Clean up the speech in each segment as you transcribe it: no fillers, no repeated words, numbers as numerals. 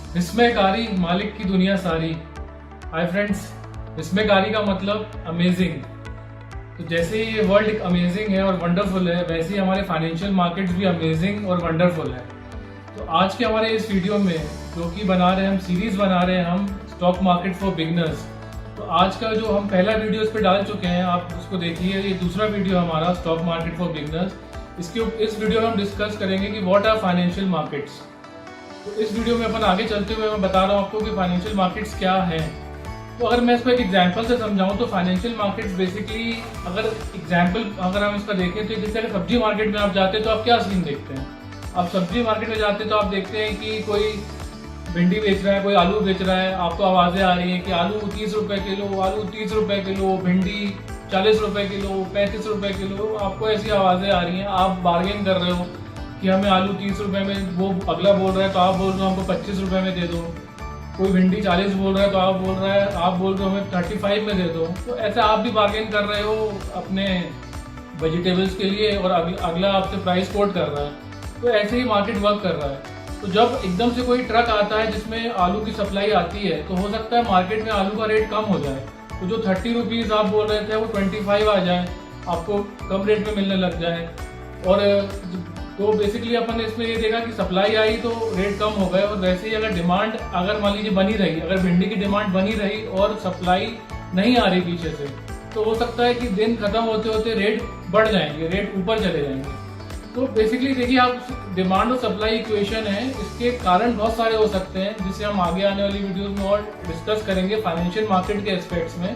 विस्मयकारी मालिक की दुनिया सारी। हाय फ्रेंड्स, विस्मयकारी का मतलब अमेजिंग। तो जैसे ये वर्ल्ड अमेजिंग है और वंडरफुल है, वैसे ही हमारे फाइनेंशियल मार्केट्स भी अमेजिंग और वंडरफुल है। तो आज के हमारे इस वीडियो में जो कि बना रहे हैं हम, सीरीज बना रहे हैं हम स्टॉक मार्केट फॉर बिगनर्स। तो आज का जो हम पहला वीडियो इस पर डाल चुके हैं, आप उसको देखिए। ये दूसरा वीडियो हमारा स्टॉक मार्केट फॉर बिगनर्स। इस वीडियो में हम डिस्कस करेंगे कि व्हाट आर फाइनेंशियल मार्केट्स। तो इस वीडियो में अपन आगे चलते हुए मैं बता रहा हूँ आपको कि फाइनेंशियल मार्केट्स क्या हैं। तो अगर मैं इसको एक एग्जांपल से समझाऊं तो फाइनेंशियल मार्केट्स बेसिकली अगर हम इसका देखें तो जैसे अगर सब्जी मार्केट में आप जाते हैं तो आप क्या सीन देखते हैं। आप सब्जी मार्केट में जाते हैं तो आप देखते हैं कि कोई भिंडी बेच रहा है, कोई आलू बेच रहा है। आपको आवाज़ें आ रही हैं कि आलू 30 रुपये किलो, आलू 30 रुपये किलो, भिंडी 40 रुपये किलो, 35 रुपये किलो। आपको ऐसी आवाज़ें आ रही हैं, आप बार्गेन कर रहे हो कि हमें आलू 30 रुपये में, वो अगला बोल रहा है तो आप बोल रहे हो हमको 25 रुपये में दे दो। कोई भिंडी 40 बोल रहा है तो आप बोल रहे हो हमें 35 में दे दो। तो ऐसा आप भी बार्गेन कर रहे हो अपने वेजिटेबल्स के लिए और अगला आपसे प्राइस कोट कर रहा है। तो ऐसे ही मार्केट वर्क कर रहा है। तो जब एकदम से कोई ट्रक आता है जिसमें आलू की सप्लाई आती है तो हो सकता है मार्केट में आलू का रेट कम हो जाए। तो जो 30 रुपीज़ आप बोल रहे थे वो 25 आ जाए, आपको कम रेट में मिलने लग जाए। और तो बेसिकली अपन ने इसमें ये देखा कि सप्लाई आई तो रेट कम हो गए। और वैसे ही अगर डिमांड अगर मान लीजिए बनी रही, अगर भिंडी की डिमांड बनी रही और सप्लाई नहीं आ रही पीछे से, तो हो सकता है कि दिन खत्म होते होते रेट बढ़ जाएंगे, रेट ऊपर चले जाएंगे। तो बेसिकली देखिए, आप डिमांड और सप्लाई इक्वेशन है, इसके कारण बहुत सारे हो सकते हैं जिसे हम आगे आने वाली वीडियोस में और डिस्कस करेंगे फाइनेंशियल मार्केट के एस्पेक्ट्स में।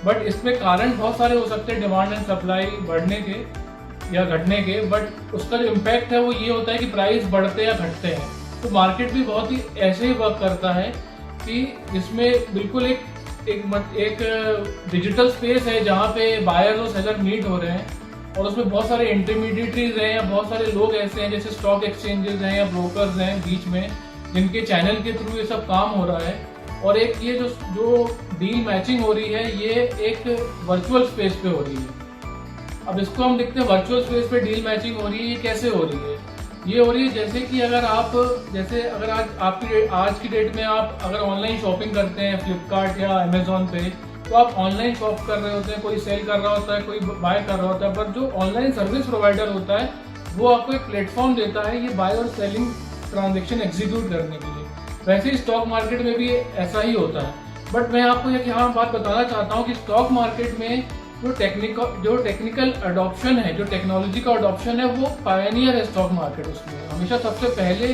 बट इसमें कारण बहुत सारे हो सकते हैं डिमांड एंड सप्लाई बढ़ने के या घटने के। बट उसका जो इम्पैक्ट है वो ये होता है कि प्राइस बढ़ते या घटते हैं। तो मार्केट भी बहुत ही ऐसे ही वर्क करता है कि इसमें बिल्कुल एक डिजिटल स्पेस है जहाँ पे बायर और सेलर मीट हो रहे हैं। और उसमें बहुत सारे इंटरमीडिएटरीज हैं या बहुत सारे लोग ऐसे हैं जैसे स्टॉक एक्सचेंजेस हैं या ब्रोकर्स हैं बीच में, जिनके चैनल के थ्रू ये सब काम हो रहा है। और एक ये जो डील मैचिंग हो रही है, ये एक वर्चुअल स्पेस पे हो रही है। अब इसको हम देखते हैं वर्चुअल स्पेस पे डील मैचिंग हो रही है, ये कैसे हो रही है। ये हो रही है जैसे कि अगर आज की डेट में आप अगर ऑनलाइन शॉपिंग करते हैं फ्लिपकार्ट या अमेजोन पे, तो आप ऑनलाइन शॉप कर रहे होते हैं, कोई सेल कर रहा होता है, कोई बाय कर रहा होता है। पर जो ऑनलाइन सर्विस प्रोवाइडर होता है वो आपको एक प्लेटफॉर्म देता है ये बाय और सेलिंग ट्रांजेक्शन एग्जीक्यूट करने के लिए। वैसे ही स्टॉक मार्केट में भी ऐसा ही होता है। बट मैं आपको एक यहाँ बात बताना चाहता हूँ कि स्टॉक मार्केट में जो टेक्निकल अडॉप्शन है, जो टेक्नोलॉजी का अडॉप्शन है, वो पायनियर है स्टॉक मार्केट। उसमें हमेशा सबसे पहले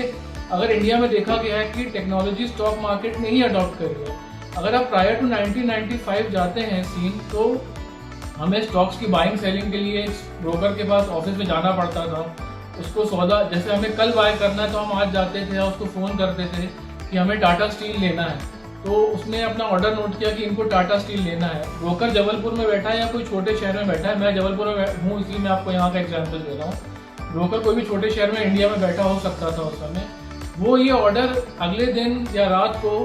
अगर इंडिया में देखा गया है कि टेक्नोलॉजी स्टॉक मार्केट ने ही अडॉप्ट करी है। अगर आप प्रायर टू 1995 जाते हैं सीन, तो हमें स्टॉक्स की बाइंग सेलिंग के लिए ब्रोकर के पास ऑफिस में जाना पड़ता था। उसको सौदा, जैसे हमें कल बाय करना है तो हम आज जाते थे और उसको फ़ोन करते थे कि हमें टाटा स्टील लेना है। तो उसने अपना ऑर्डर नोट किया कि इनको टाटा स्टील लेना है। ब्रोकर जबलपुर में बैठा है या कोई छोटे शहर में बैठा है, मैं जबलपुर में हूँ इसलिए मैं आपको यहाँ का एग्जांपल दे रहा हूँ। ब्रोकर कोई भी छोटे शहर में इंडिया में बैठा हो सकता था उस समय। वो ये ऑर्डर अगले दिन या रात को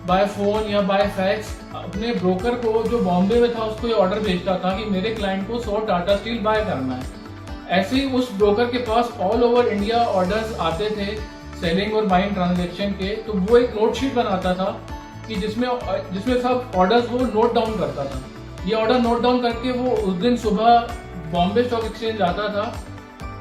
बाय फोन या बाय फैक्स अपने ब्रोकर को जो बॉम्बे में था उसको ये ऑर्डर भेजता था कि मेरे क्लाइंट को 100 टाटा स्टील बाय करना है। ऐसे ही उस ब्रोकर के पास ऑल ओवर इंडिया ऑर्डर्स आते थे सेलिंग और बाइंग ट्रांजेक्शन के। तो वो एक नोट शीट बनाता था कि जिसमें सब ऑर्डर्स वो नोट डाउन करता था। ये ऑर्डर नोट डाउन करके वो उस दिन सुबह बॉम्बे स्टॉक एक्सचेंज आता था।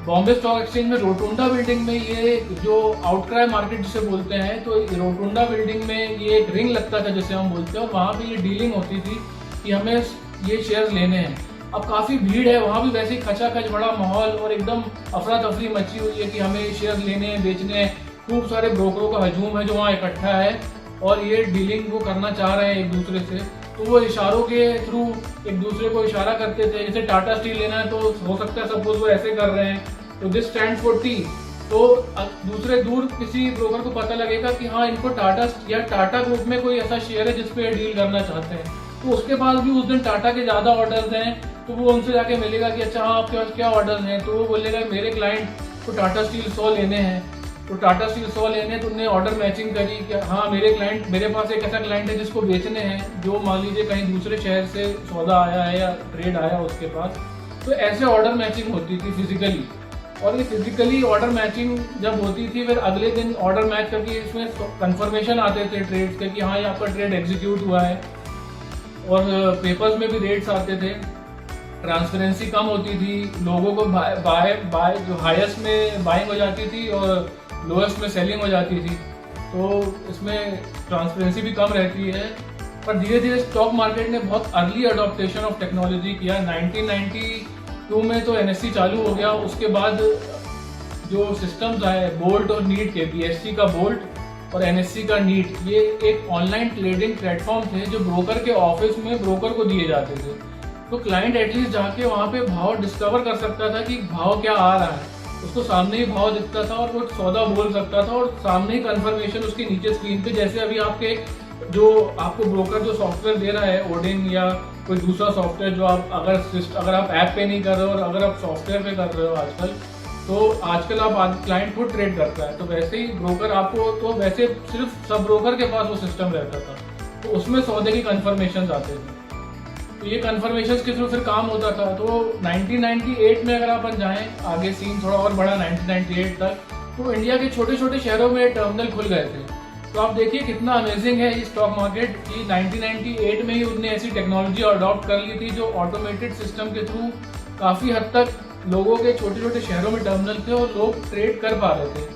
बॉम्बे स्टॉक एक्सचेंज में रोटुंडा बिल्डिंग में, ये जो आउटक्राई मार्केट जिसे बोलते हैं, तो रोटुंडा बिल्डिंग में ये एक रिंग लगता था जिसे हम बोलते हैं, और वहाँ पे ये डीलिंग होती थी कि हमें ये शेयर्स लेने हैं। अब काफ़ी भीड़ है वहाँ भी, वैसे ही खचाखच बड़ा माहौल और एकदम अफरा तफरी मची हुई है कि हमें शेयर्स लेने हैं, बेचने हैं। खूब सारे ब्रोकरों का हजूम है जो वहाँ इकट्ठा है और ये डीलिंग वो करना चाह रहे हैं एक दूसरे से। तो वो इशारों के थ्रू एक दूसरे को इशारा करते थे। जैसे टाटा स्टील लेना है तो हो सकता है सपोज वो ऐसे कर रहे हैं, तो दिस स्टैंड फॉर टी। तो दूसरे दूर किसी ब्रोकर को पता लगेगा कि हाँ, इनको टाटा ग्रुप में कोई ऐसा शेयर है जिसपे डील करना चाहते हैं। तो उसके पास भी उस दिन टाटा के ज़्यादा ऑर्डर्स हैं, तो वो उनसे जाके मिलेगा कि अच्छा हाँ, आपके पास क्या ऑर्डर्स हैं। तो वो बोलेगा मेरे क्लाइंट को टाटा स्टील 100 लेने हैं। तो टाटा स्टील 100 लेने, तो उनने ऑर्डर मैचिंग करी कि हाँ, मेरे पास एक ऐसा क्लाइंट है जिसको बेचने हैं, जो मान लीजिए कहीं दूसरे शहर से सौदा आया है या ट्रेड आया उसके पास। तो ऐसे ऑर्डर मैचिंग होती थी फिजिकली। और ये फिजिकली ऑर्डर मैचिंग जब होती थी फिर अगले दिन ऑर्डर मैच करके इसमें कंफर्मेशन आते थे ट्रेड्स के कि हाँ ये आपका ट्रेड एग्जीक्यूट हुआ है, और पेपर्स में भी रेट्स आते थे। ट्रांसपेरेंसी कम होती थी, लोगों को बाय जो हाईएस्ट में बाइंग हो जाती थी और लोएस्ट में सेलिंग हो जाती थी, तो इसमें ट्रांसपेरेंसी भी कम रहती है। पर धीरे धीरे स्टॉक मार्केट ने बहुत अर्ली अडॉप्टेशन ऑफ टेक्नोलॉजी किया। 1992 में तो NSE चालू हो गया, उसके बाद जो सिस्टम्स आए बोल्ट और नीट के, BSE का बोल्ट और NSE का नीट, ये एक ऑनलाइन ट्रेडिंग प्लेटफॉर्म थे जो ब्रोकर के ऑफिस में ब्रोकर को दिए जाते थे। तो क्लाइंट एटलीस्ट जाके वहाँ पे भाव डिस्कवर कर सकता था कि भाव क्या आ रहा है, उसको सामने ही भाव दिखता था और वो सौदा बोल सकता था, और सामने ही कंफर्मेशन उसके नीचे स्क्रीन पे, जैसे अभी आपके जो आपको ब्रोकर जो सॉफ्टवेयर दे रहा है ओडिन या कोई दूसरा सॉफ्टवेयर जो आप अगर आप ऐप पे नहीं कर रहे हो और अगर आप सॉफ्टवेयर पे कर रहे हो आजकल, तो आजकल आप क्लाइंट खुद ट्रेड करता है, तो वैसे ही ब्रोकर आपको, तो वैसे सिर्फ सब ब्रोकर के पास वो सिस्टम रहता था, तो उसमें सौदे की कन्फर्मेशन आते थे। तो ये कन्फर्मेशन के थ्रू फिर काम होता था। तो 1998 में अगर अपन जाएं, आगे सीन थोड़ा और बढ़ा 1998 तक, तो इंडिया के छोटे छोटे शहरों में टर्मिनल खुल गए थे। तो आप देखिए कितना अमेजिंग है ये स्टॉक मार्केट कि 1998 में ही उनने ऐसी टेक्नोलॉजी अडॉप्ट कर ली थी जो ऑटोमेटेड सिस्टम के थ्रू काफ़ी हद तक लोगों के छोटे छोटे शहरों में टर्मिनल थे और लोग ट्रेड कर पा रहे थे।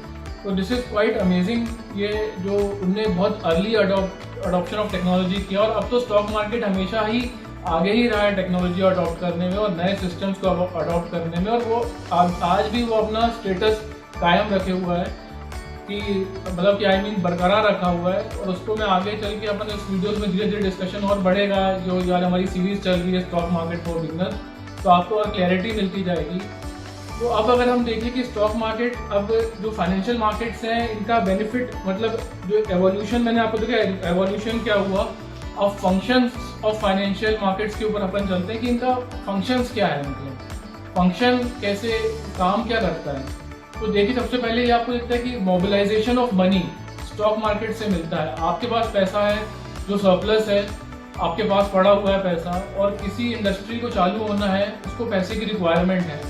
तो दिस इज़ क्वाइट अमेजिंग, ये जो उनने बहुत अर्ली अडॉप्शन ऑफ टेक्नोलॉजी किया। और अब तो स्टॉक मार्केट हमेशा ही आगे ही रहा है टेक्नोलॉजी अडॉप्ट करने में और नए सिस्टम्स को अडॉप्ट करने में, और वो आज भी वो अपना स्टेटस कायम रखे हुआ है कि मतलब कि बरकरार रखा हुआ है। और उसको मैं आगे चल के अपन इस वीडियोस में धीरे धीरे डिस्कशन और बढ़ेगा, जो यार हमारी सीरीज चल रही है स्टॉक मार्केट फॉर बिगनर्स, तो आपको और क्लैरिटी मिलती जाएगी। तो अब अगर हम देखें कि स्टॉक मार्केट, अब जो फाइनेंशियल मार्केट्स हैं इनका बेनिफिट, मतलब जो एवोल्यूशन मैंने आपको देखा, एवोल्यूशन क्या हुआ, अब फंक्शंस ऑफ फाइनेंशियल मार्केट्स के ऊपर अपन चलते हैं कि इनका फंक्शंस क्या है, मतलब फंक्शन कैसे काम क्या करता है। तो देखिए सबसे पहले ये आपको दिखता है कि mobilisation of money stock market से मिलता है। आपके पास पैसा है जो सरप्लस है, आपके पास पड़ा हुआ है पैसा, और किसी इंडस्ट्री को चालू होना है, उसको पैसे की रिक्वायरमेंट है,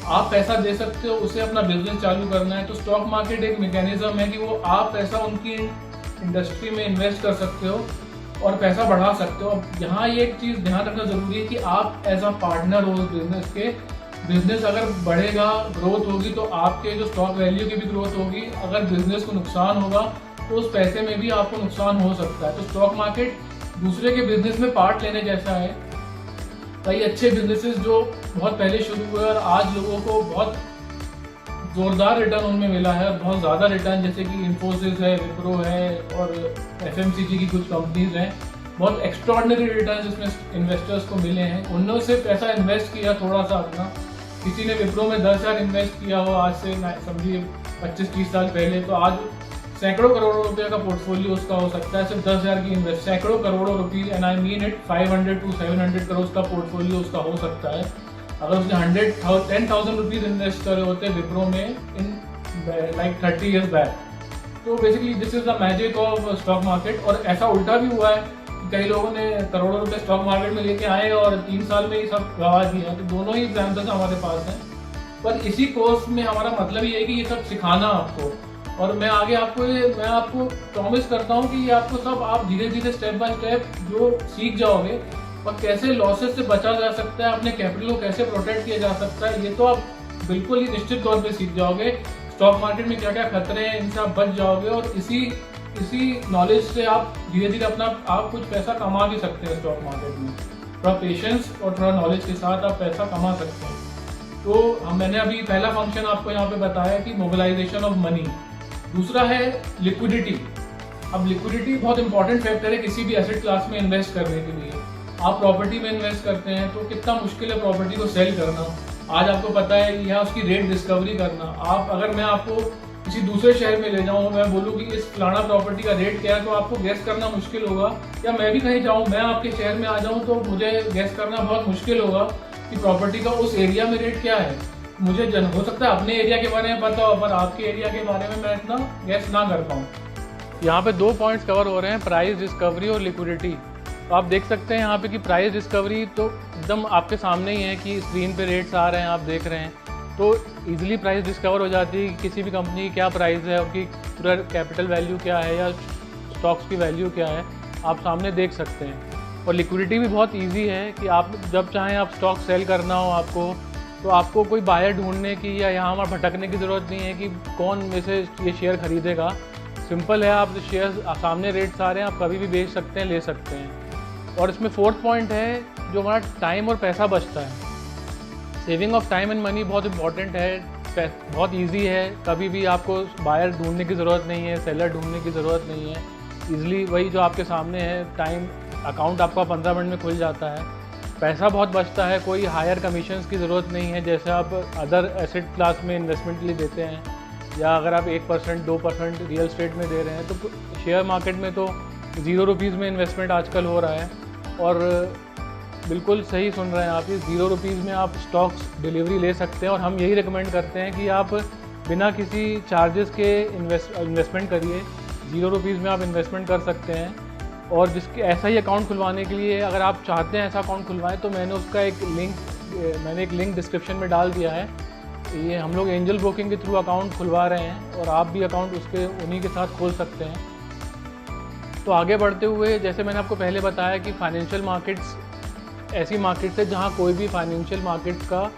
आप पैसा दे सकते हो, उसे अपना बिजनेस चालू करना है। तो स्टॉक मार्केट एक मैकेनिज्म है कि वो आप पैसा उनकी इंडस्ट्री में इन्वेस्ट कर सकते हो और पैसा बढ़ा सकते हो। अब यहाँ ये एक चीज़ ध्यान रखना जरूरी है कि आप एज अ पार्टनर हो बिजनेस के, बिजनेस अगर बढ़ेगा, ग्रोथ होगी, तो आपके जो स्टॉक वैल्यू की भी ग्रोथ होगी। अगर बिजनेस को नुकसान होगा तो उस पैसे में भी आपको नुकसान हो सकता है। तो स्टॉक मार्केट दूसरे के बिजनेस में पार्ट लेने जैसा है। कई अच्छे बिजनेसेस जो बहुत पहले शुरू हुए और आज लोगों को बहुत जोरदार रिटर्न उनमें मिला है, और बहुत ज़्यादा रिटर्न, जैसे कि इन्फोसिस है, विप्रो है और FMCG की कुछ कंपनीज हैं, बहुत एक्स्ट्रॉर्डिनरी रिटर्न इसमें इन्वेस्टर्स को मिले हैं। उन्होंने सिर्फ पैसा इन्वेस्ट किया थोड़ा सा अपना, किसी ने विप्रो में 10,000 इन्वेस्ट किया हो आज से समझिए 25-30 साल पहले, तो आज सैकड़ों करोड़ों रुपए का पोर्टफोलियो उसका हो सकता है, सिर्फ 10,000 की इन्वेस्ट, सैकड़ों करोड़ों rupees, and I mean it 500 to 700 crore का पोर्टफोलियो उसका हो सकता है अगर उसने 10,000 रुपीज इन्वेस्ट करे होते विप्रो में इन लाइक 30 years बैक। तो basically this is the magic of stock market. और ऐसा उल्टा भी हुआ है, कई लोगों ने करोड़ों रुपए स्टॉक मार्केट में लेके आए और 3 साल में ही सब गवा दिया। तो दोनों ही एग्जाम्पल्स हमारे पास हैं, पर इसी कोर्स में हमारा मतलब ये है कि ये सब सिखाना आपको, और मैं आगे आपको प्रॉमिस करता हूँ कि ये आपको सब आप धीरे धीरे स्टेप बाय स्टेप जो सीख जाओगे, और कैसे लॉसेस से बचा जा सकता है, अपने कैपिटल को कैसे प्रोटेक्ट किया जा सकता है, ये तो आप बिल्कुल ही निश्चित तौर पे सीख जाओगे। स्टॉक मार्केट में क्या क्या खतरे हैं इनसे आप बच जाओगे, और इसी नॉलेज से आप धीरे धीरे आप कुछ पैसा कमा भी सकते हैं स्टॉक मार्केट में। थोड़ा पेशेंस और थोड़ा नॉलेज के साथ आप पैसा कमा सकते हैं। तो मैंने अभी पहला फंक्शन आपको यहाँ पे बताया कि मोबिलाइजेशन ऑफ मनी। दूसरा है लिक्विडिटी। अब लिक्विडिटी बहुत इंपॉर्टेंट फैक्टर है किसी भी एसेट क्लास में इन्वेस्ट करने के लिए। आप प्रॉपर्टी में इन्वेस्ट करते हैं तो कितना मुश्किल है प्रॉपर्टी को सेल करना, आज आपको पता है, या उसकी रेट डिस्कवरी करना। अगर मैं आपको किसी दूसरे शहर में ले जाऊँ, मैं बोलूँ कि इस फलाना प्रॉपर्टी का रेट क्या है, तो आपको गैस करना मुश्किल होगा। या मैं भी कहीं जाऊँ, मैं आपके शहर में आ जाऊँ, तो मुझे गैस करना बहुत मुश्किल होगा कि प्रॉपर्टी का उस एरिया में रेट क्या है। मुझे हो सकता है अपने एरिया के बारे में पता हो, पर आपके एरिया के बारे में मैं इतना गैस ना कर पाऊँ। यहाँ पे 2 पॉइंट्स कवर हो रहे हैं, प्राइस डिस्कवरी और लिक्विडिटी। तो आप देख सकते हैं यहाँ पे कि प्राइस डिस्कवरी तो एकदम आपके सामने ही है कि स्क्रीन पे रेट्स आ रहे हैं, आप देख रहे हैं। तो इजीली प्राइस डिस्कवर हो जाती है कि किसी भी कंपनी की क्या प्राइस है, उनकी पूरा कैपिटल वैल्यू क्या है या स्टॉक्स की वैल्यू क्या है, आप सामने देख सकते हैं। और लिक्विडिटी भी बहुत इजी है कि आप जब चाहें आप स्टॉक सेल करना हो आपको, तो आपको कोई बायर ढूंढने की या यहाँ वहाँ भटकने की ज़रूरत नहीं है कि कौन में से ये शेयर खरीदेगा। सिंपल है, आप शेयर सामने रेट्स आ रहे हैं, आप कभी भी बेच सकते हैं, ले सकते हैं। और इसमें फोर्थ पॉइंट है जो हमारा टाइम और पैसा बचता है। Saving of time and money बहुत इंपॉर्टेंट है, बहुत इजी है, कभी भी आपको बायर ढूंढने की ज़रूरत नहीं है, सेलर ढूंढने की ज़रूरत नहीं है। ईज़िली वही जो आपके सामने है, टाइम अकाउंट आपका 15 मिनट में खुल जाता है। पैसा बहुत बचता है, कोई हायर कमीशंस की ज़रूरत नहीं है जैसे आप अदर एसेट क्लास में इन्वेस्टमेंट के लिए देते हैं, या अगर आप 1% 2% रियल स्टेट में दे रहे हैं। तो शेयर मार्केट में तो 0 रुपीज़ में इन्वेस्टमेंट आजकल हो रहा है। और बिल्कुल सही सुन रहे हैं आप, ये 0 रुपीज़ में आप स्टॉक्स डिलीवरी ले सकते हैं। और हम यही रिकमेंड करते हैं कि आप बिना किसी चार्जेस के इन्वेस्टमेंट करिए। 0 रुपीज़ में आप इन्वेस्टमेंट कर सकते हैं। और जिसके ऐसा ही अकाउंट खुलवाने के लिए अगर आप चाहते हैं ऐसा अकाउंट खुलवाएं, तो मैंने उसका एक लिंक डिस्क्रिप्शन में डाल दिया है। ये हम लोग एंजल ब्रोकिंग के थ्रू अकाउंट खुलवा रहे हैं और आप भी अकाउंट उन्हीं के साथ खोल सकते हैं। तो आगे बढ़ते हुए, जैसे मैंने आपको पहले बताया कि फाइनेंशियल मार्केट्स ऐसी मार्केट्स है जहाँ कोई भी फाइनेंशियल मार्केट्स का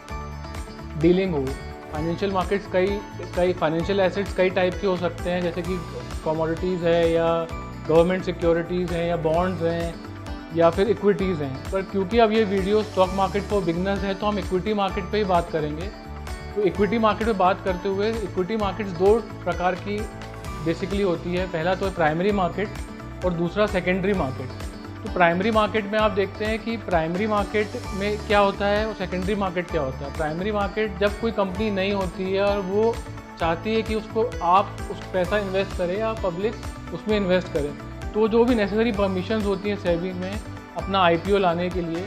डीलिंग हो। फाइनेंशियल मार्केट्स कई फाइनेंशियल एसेट्स कई टाइप के हो सकते हैं, जैसे कि कमोडिटीज़ है या गवर्नमेंट सिक्योरिटीज़ हैं या बॉन्ड्स हैं या फिर इक्विटीज़ हैं। पर क्योंकि अब ये video stock market for beginners है, तो हम इक्विटी मार्केट पे ही बात करेंगे। तो इक्विटी मार्केट पे बात करते हुए, इक्विटी मार्केट्स 2 प्रकार की बेसिकली होती है। पहला तो है प्राइमरी मार्केट और दूसरा सेकेंडरी मार्केट। तो प्राइमरी मार्केट में आप देखते हैं कि प्राइमरी मार्केट में क्या होता है और सेकेंडरी मार्केट क्या होता है। प्राइमरी मार्केट जब कोई कंपनी नहीं होती है और वो चाहती है कि आप उस पैसा इन्वेस्ट करें या पब्लिक उसमें इन्वेस्ट करें, तो जो भी नेसेसरी परमिशंस होती हैं सेबी में अपना IPO लाने के लिए।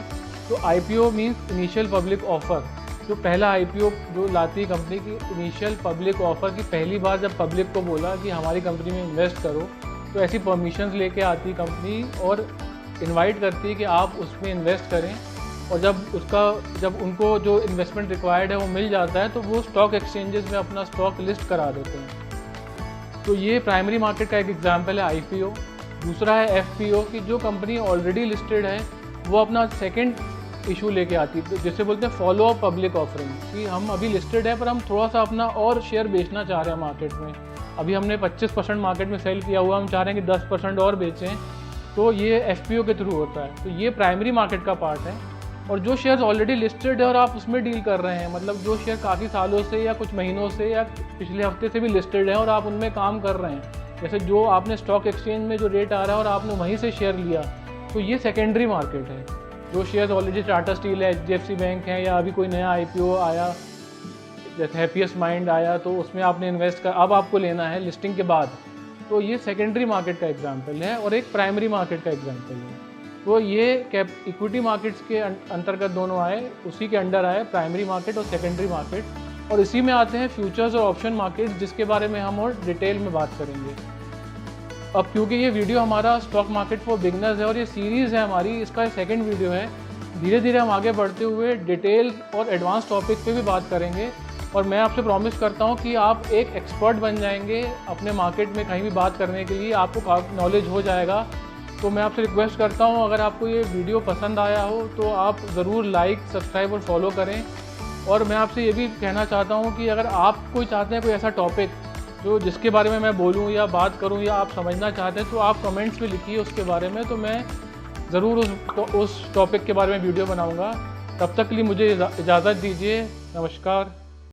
तो IPO means initial public offer. जो पहला IPO जो लाती है कंपनी की, इनिशियल पब्लिक ऑफ़र की पहली बार जब पब्लिक को बोला कि हमारी कंपनी में इन्वेस्ट करो, तो ऐसी परमिशंस लेके आती कंपनी और इनवाइट करती है कि आप उसमें इन्वेस्ट करें। और जब उनको जो इन्वेस्टमेंट रिक्वायर्ड है वो मिल जाता है, तो वो स्टॉक एक्सचेंजेस में अपना स्टॉक लिस्ट करा देते हैं। तो ये प्राइमरी मार्केट का एक एग्जांपल है IPO। दूसरा है FPO कि जो कंपनी ऑलरेडी लिस्टेड है वो अपना सेकंड इशू लेके आती है, तो जिसे बोलते हैं फॉलो अप पब्लिक ऑफरिंग, कि हम अभी लिस्टेड है पर हम थोड़ा सा अपना और शेयर बेचना चाह रहे हैं मार्केट में। अभी हमने 25% मार्केट में सेल किया हुआ, हम चाह रहे हैं कि 10% और बेचें। तो ये FPO के थ्रू होता है। तो ये प्राइमरी मार्केट का पार्ट है। और जो शेयर्स ऑलरेडी लिस्टेड है और आप उसमें डील कर रहे हैं, मतलब जो शेयर काफ़ी सालों से या कुछ महीनों से या पिछले हफ्ते से भी लिस्टेड है और आप उनमें काम कर रहे हैं, जैसे जो आपने स्टॉक एक्सचेंज में जो रेट आ रहा है और आपने वहीं से शेयर लिया, तो ये सेकेंडरी मार्केट है। जो शेयर्स ऑलरेडी टाटा स्टील है, HDFC बैंक है, या अभी कोई नया IPO आया जैसे हैप्पीएस्ट माइंड आया, तो उसमें आपने इन्वेस्ट कर अब आपको लेना है लिस्टिंग के बाद, तो ये सेकेंडरी मार्केट का एग्जाम्पल है। और एक प्राइमरी मार्केट का एग्जाम्पल है। तो ये इक्विटी मार्केट्स के अंतर्गत दोनों आए, उसी के अंडर आए प्राइमरी मार्केट और सेकेंडरी मार्केट। और इसी में आते हैं फ्यूचर्स और ऑप्शन मार्केट्स, जिसके बारे में हम और डिटेल में बात करेंगे। अब क्योंकि ये वीडियो हमारा स्टॉक मार्केट फॉर बिगनर्स है और ये सीरीज़ है हमारी, इसका सेकंड वीडियो है, धीरे धीरे हम आगे बढ़ते हुए डिटेल और एडवांस टॉपिक पे भी बात करेंगे। और मैं आपसे प्रॉमिस करता हूँ कि आप एक एक्सपर्ट बन जाएंगे अपने मार्केट में कहीं भी बात करने के लिए, आपको काफ़ी नॉलेज हो जाएगा। तो मैं आपसे रिक्वेस्ट करता हूँ, अगर आपको ये वीडियो पसंद आया हो तो आप ज़रूर लाइक, सब्सक्राइब और फॉलो करें। और मैं आपसे ये भी कहना चाहता हूँ कि अगर आप कोई चाहते हैं कोई ऐसा टॉपिक जो जिसके बारे में मैं बोलूँ या बात करूँ या आप समझना चाहते हैं, तो आप कमेंट्स में लिखिए उसके बारे में, तो मैं ज़रूर उस टॉपिक के बारे में वीडियो बनाऊँगा। तब तक के लिए मुझे इजाज़त दीजिए। नमस्कार।